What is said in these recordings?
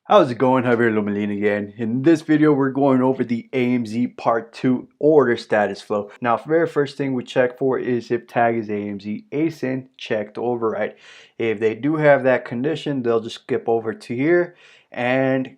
How's it going? Javier Lomelin again. In this video, we're going over the AMZ Part 2 order status flow. Now, very first thing we check for is if tag is AMZ ASIN, check to override. If they do have that condition, they'll just skip over to here and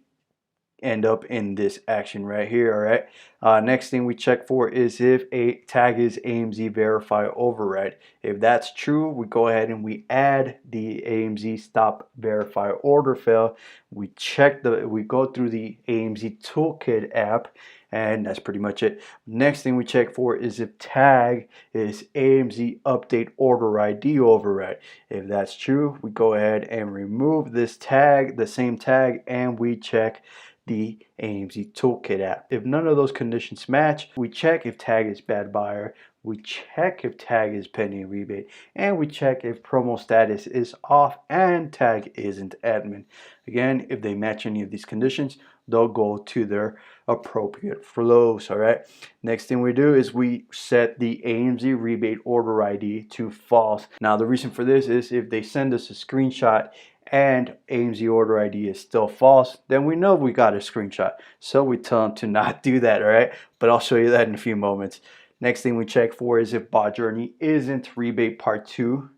end up in this action right here. All right, next thing we check for is if a tag is AMZ verify override. If that's true, we go ahead and we add the AMZ stop verify order fail. We go through the AMZ toolkit app, and that's pretty much it. Next thing we check for is if tag is AMZ update order ID override. If that's true, we go ahead and remove this tag, the same tag, and we check the AMZ Toolkit app. If none of those conditions match, we check if tag is bad buyer, we check if tag is pending rebate, and we check if promo status is off and tag isn't admin. Again, if they match any of these conditions, they'll go to their appropriate flows. All right, next thing we do is we set the AMZ rebate order ID to false. Now the reason for this is if they send us a screenshot and AMZ order ID is still false, then we know we got a screenshot. So we tell them to not do that, all right? But I'll show you that in a few moments. Next thing we check for is if bot journey isn't rebate part 2,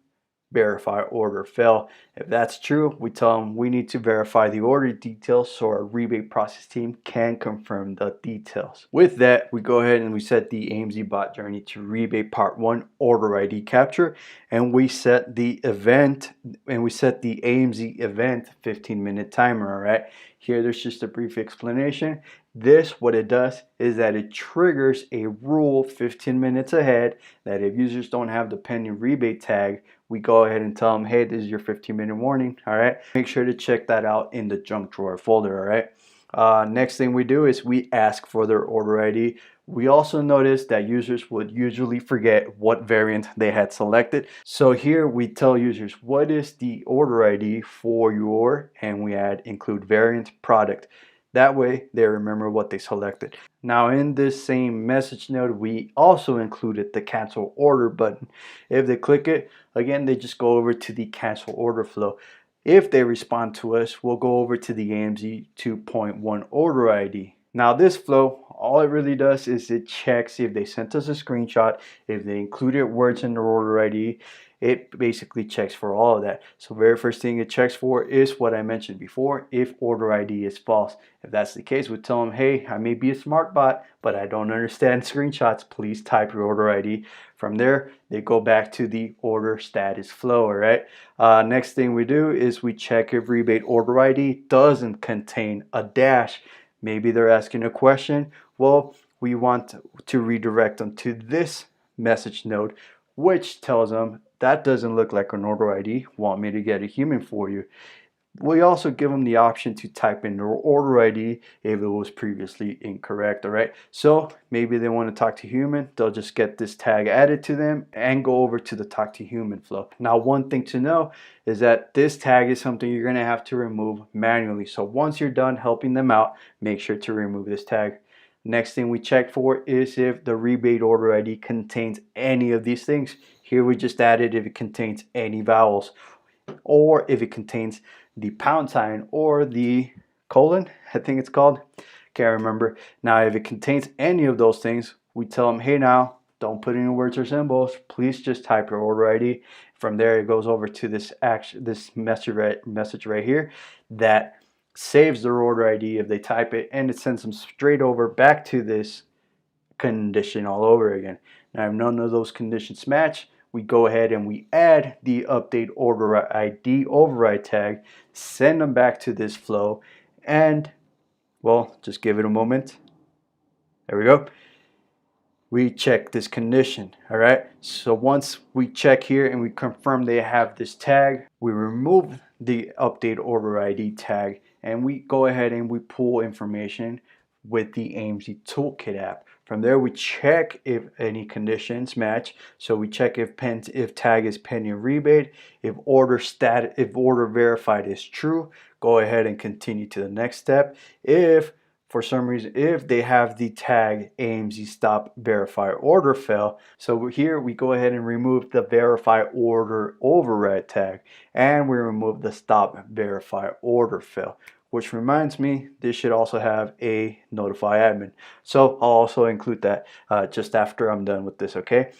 verify order fail. If that's true, we tell them we need to verify the order details so our rebate process team can confirm the details. With that, we go ahead and we set the AMZ bot journey to rebate part 1 order ID capture, and we set the event and we set the AMZ event 15-minute timer. All right, here there's just a brief explanation. This, what it does is that it triggers a rule 15 minutes ahead that if users don't have the pending rebate tag, we go ahead and tell them, hey, this is your 15-minute warning. All right, make sure to check that out in the junk drawer folder. All right, next thing we do is we ask for their order ID. We also noticed that users would usually forget what variant they had selected. So here we tell users what is the order ID for your, and we add include variant product. That way they remember what they selected. Now in this same message note, we also included the cancel order button. If they click it, again, they just go over to the cancel order flow. If they respond to us, we'll go over to the AMZ 2.1 order ID. Now this flow, all it really does is it checks if they sent us a screenshot, if they included words in their order ID. It basically checks for all of that. So very first thing it checks for is what I mentioned before, if order ID is false. If that's the case, we tell them, hey, I may be a smart bot, but I don't understand screenshots. Please type your order ID. From there, they go back to the order status flow. All right. Next thing we do is we check if rebate order ID doesn't contain a dash. Maybe they're asking a question. Well, we want to redirect them to this message node, which tells them that doesn't look like an order ID. Want me to get a human for you? We also give them the option to type in their order ID if it was previously incorrect. All right, so maybe they want to talk to human, they'll just get this tag added to them and go over to the talk to human flow. Now one thing to know is that this tag is something you're going to have to remove manually. So once you're done helping them out, make sure to remove this tag. Next thing we check for is if the rebate order ID contains any of these things. Here we just added if it contains any vowels, or if it contains the pound sign or the colon, I think it's called. Can't remember. Now if it contains any of those things, we tell them, hey, now don't put any words or symbols, please just type your order ID. From there it goes over to this message right here that saves their order ID if they type it, and it sends them straight over back to this condition all over again. Now if none of those conditions match, we go ahead and we add the update order ID override tag, send them back to this flow, and well, just give it a moment. There we go. We check this condition. All right, so once we check here and we confirm they have this tag, we remove the update order ID tag and we go ahead and we pull information with the AMZ Toolkit app. From there we check if any conditions match. So we check if tag is pending rebate, if order verified is true, go ahead and continue to the next step. If for some reason, if they have the tag AMZ stop verify order fail, so here we go ahead and remove the verify order override tag and we remove the stop verify order fail. which reminds me, this should also have a notify admin. So I'll also include that just after I'm done with this, okay?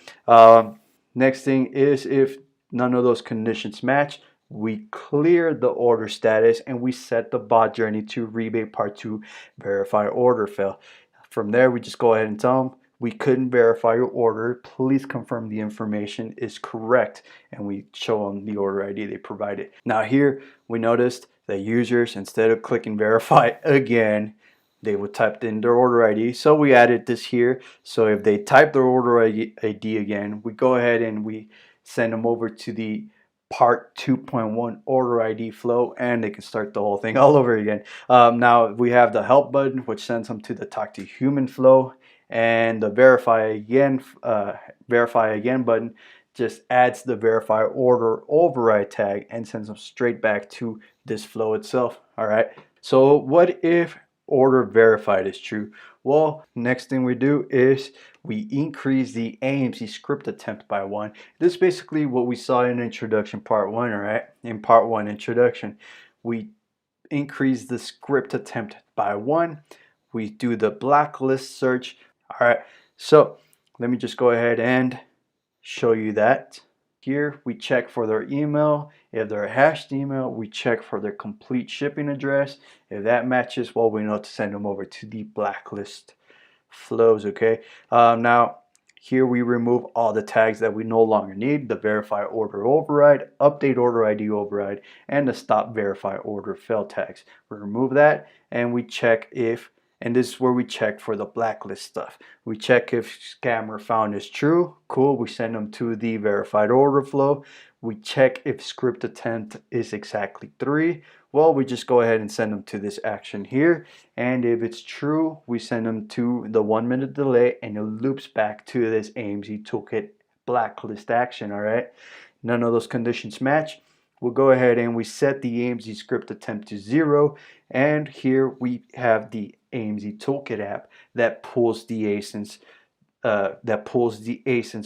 Next thing is, if none of those conditions match, we clear the order status and we set the bot journey to rebate part 2 verify order fail. From there, we just go ahead and tell them, we couldn't verify your order. Please confirm the information is correct. And we show them the order ID they provided. Now here, we noticed that users, instead of clicking verify again, they would type in their order ID. So we added this here. So if they type their order ID again, we go ahead and we send them over to the part 2.1 order ID flow, and they can start the whole thing all over again. Now we have the help button, which sends them to the talk to human flow, and the verify again button just adds the verify order override tag and sends them straight back to this flow itself. All right, so what if order verified is true? Well, next thing we do is we increase the AMZ script attempt by 1. This is basically what we saw in introduction part 1. All right, in part 1 introduction, we increase the script attempt by 1. We do the blacklist search. All right, so let me just go ahead and show you that. Here we check for their email. If they're a hashed email, we check for their complete shipping address. If that matches, well, we know to send them over to the blacklist flows. Okay, now here we remove all the tags that we no longer need: the verify order override, update order ID override, and the stop verify order fail tags. We remove that and we check if, and this is where we check for the blacklist stuff. We check if scammer found is true. Cool, we send them to the verified order flow. We check if script attempt is exactly 3. Well, we just go ahead and send them to this action here. And if it's true, we send them to the 1-minute delay, and it loops back to this AMZ toolkit blacklist action. All right, none of those conditions match. We'll go ahead and we set the AMZ script attempt to 0. And here we have the AMZ toolkit app that pulls the ASINs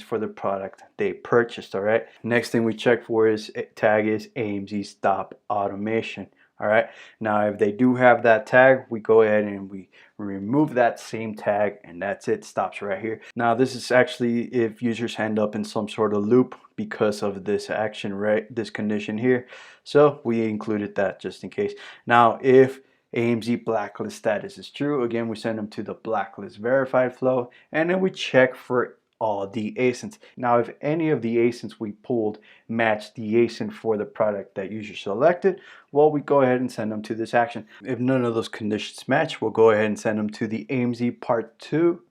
for the product they purchased. All right, next thing we check for is tag is AMZ stop automation. All right, now if they do have that tag, we go ahead and we remove that same tag, and that's it, stops right here. Now this is actually if users end up in some sort of loop because of this action, right, this condition here. So we included that just in case. Now if AMZ blacklist status is true, again we send them to the blacklist verified flow, and then we check for all the ASINs. Now if any of the ASINs we pulled match the ASIN for the product that user selected, well, we go ahead and send them to this action. If none of those conditions match, we'll go ahead and send them to the AMZ part 2.2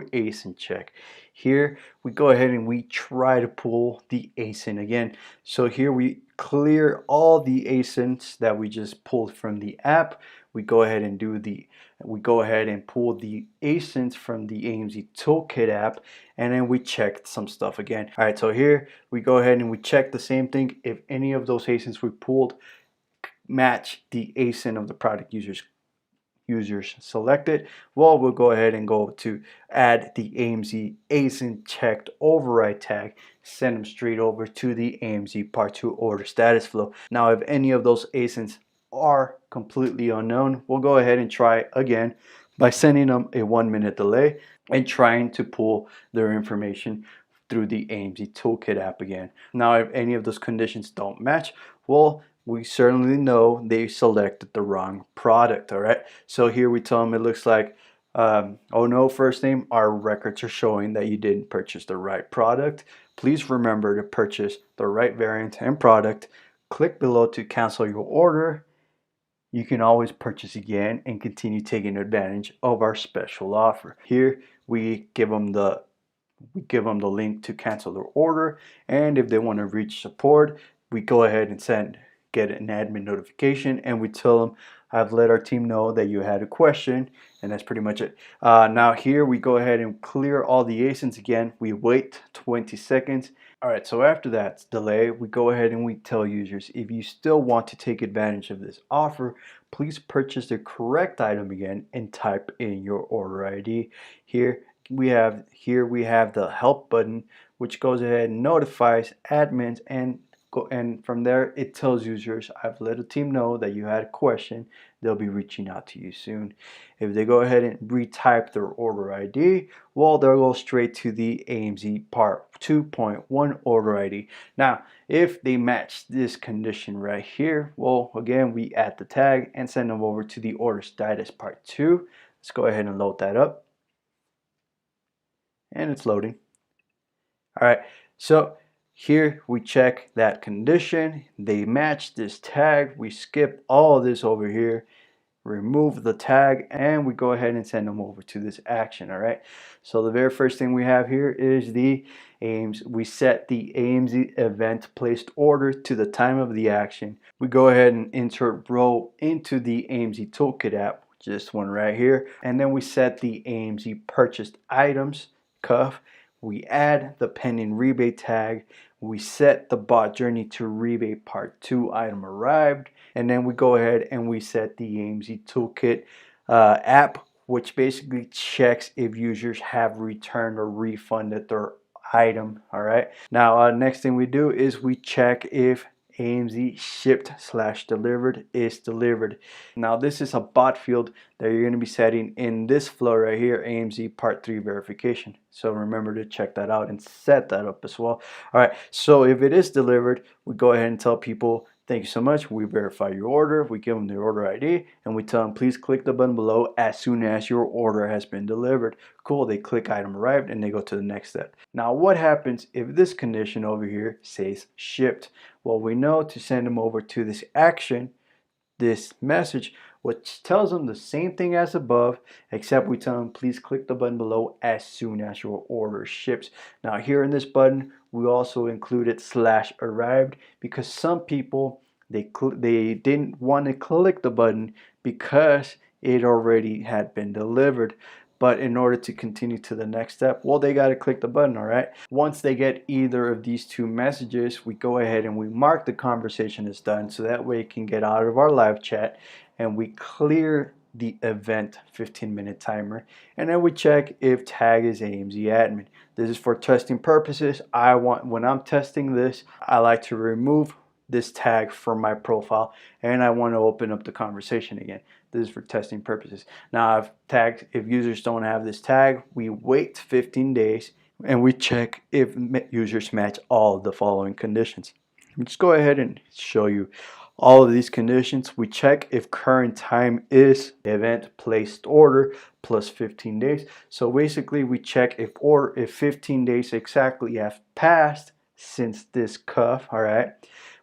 ASIN check. Here we go ahead and we try to pull the ASIN again. So here we clear all the ASINs that we just pulled from the app. We go ahead and pull the ASINs from the AMZ toolkit app, and then we check some stuff again. All right, so here we go ahead and we check the same thing. If any of those ASINs we pulled match the ASIN of the product users selected, well, we'll go ahead and go to add the AMZ ASIN checked override tag, send them straight over to the AMZ part 2 order status flow. Now if any of those ASINs are completely unknown, we'll go ahead and try again by sending them a 1-minute delay and trying to pull their information through the AMZ toolkit app again. Now if any of those conditions don't match, well, we certainly know they selected the wrong product. All right, so here we tell them it looks like oh no, first name, our records are showing that you didn't purchase the right product. Please remember to purchase the right variant and product. Click below to cancel your order. You can always purchase again and continue taking advantage of our special offer. Here we give them the link to cancel their order, and if they want to reach support, we go ahead and get an admin notification, and we tell them, I've let our team know that you had a question, and that's pretty much it. Now here we go ahead and clear all the ASINs again. We wait 20 seconds. All right, so after that delay, we go ahead and we tell users, if you still want to take advantage of this offer, please purchase the correct item again and type in your order ID. Here we have the help button, which goes ahead and notifies admins, and from there it tells users, I've let a team know that you had a question. they'll be reaching out to you soon. If they go ahead and retype their order ID, well, they'll go straight to the AMZ Part 2.1 order ID. Now, if they match this condition right here, well, again, we add the tag and send them over to the order status Part 2. Let's go ahead and load that up. And it's loading. All right, so here we check that condition. They match this tag. We skip all of this over here, remove the tag, and we go ahead and send them over to this action. All right, so the very first thing we have here is the AMZ. We set the AMZ event placed order to the time of the action. We go ahead and insert row into the AMZ Toolkit app, this one right here, and then we set the AMZ purchased items cuff. We add the pending rebate tag. We set the bot journey to rebate part 2 item arrived, and then we go ahead and we set the AMZ Toolkit app, which basically checks if users have returned or refunded their item. All right, now next thing we do is we check if AMZ shipped/delivered is delivered. Now this is a bot field that you're going to be setting in this flow right here, AMZ Part 3 verification. So remember to check that out and set that up as well. All right, so if it is delivered, we go ahead and tell people, thank you so much. We verify your order. We give them the order ID and we tell them, please click the button below as soon as your order has been delivered. Cool, they click item arrived and they go to the next step. Now what happens if this condition over here says shipped? Well, we know to send them over to this action, this message, which tells them the same thing as above, except we tell them please click the button below as soon as your order ships. Now here in this button, we also included /arrived because some people, they didn't want to click the button because it already had been delivered. But in order to continue to the next step, well, they got to click the button. All right, once they get either of these two messages, we go ahead and we mark the conversation as done, so that way it can get out of our live chat, and we clear the event 15-minute timer, and then we check if tag is AMZ admin. This is for testing purposes. When I'm testing this, I like to remove this tag from my profile and I want to open up the conversation again. This is for testing purposes. Now if users don't have this tag, we wait 15 days and we check if users match all of the following conditions. Let's go ahead and show you all of these conditions. We check if current time is event placed order plus 15 days. So basically we check if 15 days exactly have passed since this cuff. All right,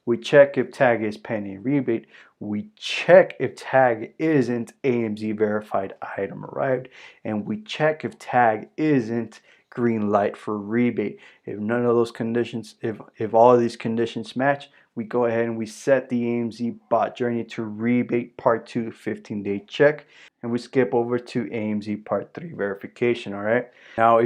we check if tag is pending rebate. We check if tag isn't AMZ verified item arrived, and we check if tag isn't green light for rebate. If none of those conditions, if all of these conditions match, we go ahead and we set the AMZ bot journey to rebate part 2 15-day check, and we skip over to AMZ part 3 verification. All right, now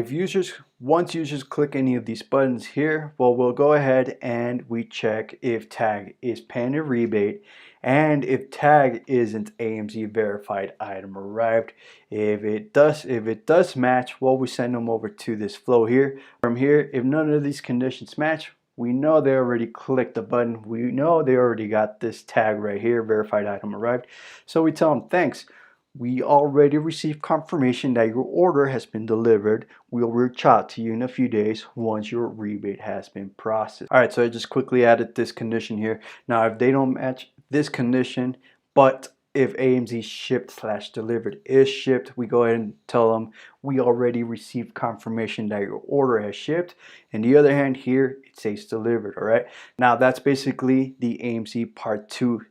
once users click any of these buttons here, well, we'll go ahead and we check if tag is pending rebate and if tag isn't AMZ verified item arrived. If it does match, well, we send them over to this flow here. From here, if none of these conditions match, we know they already clicked the button. We know they already got this tag right here, verified item arrived. So we tell them, thanks. We already received confirmation that your order has been delivered. We'll reach out to you in a few days once your rebate has been processed. All right, so I just quickly added this condition here. Now, if they don't match this condition, but if AMZ shipped/delivered is shipped, we go ahead and tell them we already received confirmation that your order has shipped. On the other hand, here it says delivered. All right, now that's basically the AMZ part 2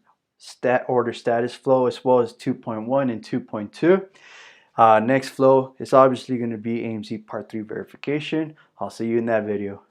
order status flow, as well as 2.1 and 2.2. Next flow is obviously going to be AMZ part 3 verification. I'll see you in that video.